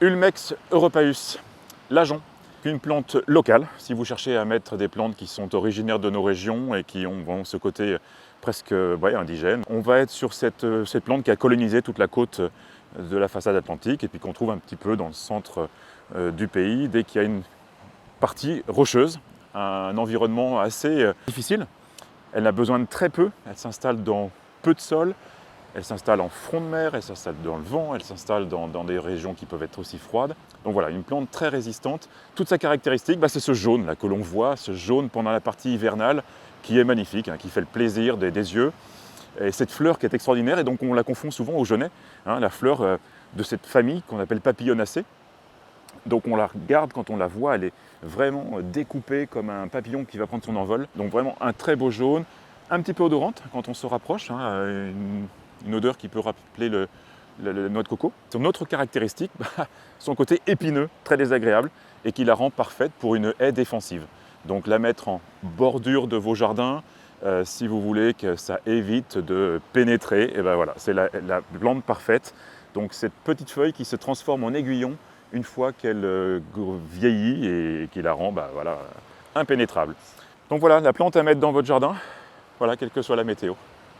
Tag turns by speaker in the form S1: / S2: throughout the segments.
S1: Ulmex europaeus, l'ajon, une plante locale. Si vous cherchez à mettre des plantes qui sont originaires de nos régions et qui ont ce côté presque indigène, on va être sur cette plante qui a colonisé toute la côte de la façade atlantique et puis qu'on trouve un petit peu dans le centre du pays dès qu'il y a une partie rocheuse, un environnement assez difficile. Elle a besoin de très peu, elle s'installe dans peu de sol. Elle s'installe en front de mer, elle s'installe dans le vent, elle s'installe dans des régions qui peuvent être aussi froides. Donc voilà, une plante très résistante. Toute sa caractéristique, c'est ce jaune là que l'on voit, ce jaune pendant la partie hivernale, qui est magnifique, qui fait le plaisir des yeux. Et cette fleur qui est extraordinaire, et donc on la confond souvent au genêt, la fleur de cette famille qu'on appelle papillonacée. Donc on la regarde, quand on la voit, elle est vraiment découpée comme un papillon qui va prendre son envol. Donc vraiment un très beau jaune, un petit peu odorante quand on se rapproche, une odeur qui peut rappeler la noix de coco. Son autre caractéristique, son côté épineux, très désagréable, et qui la rend parfaite pour une haie défensive. Donc la mettre en bordure de vos jardins, si vous voulez que ça évite de pénétrer, et voilà, c'est la plante parfaite. Donc cette petite feuille qui se transforme en aiguillon une fois qu'elle vieillit et qui la rend impénétrable. Donc voilà, la plante à mettre dans votre jardin, voilà, quelle que soit la météo.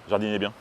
S1: Jardinez bien.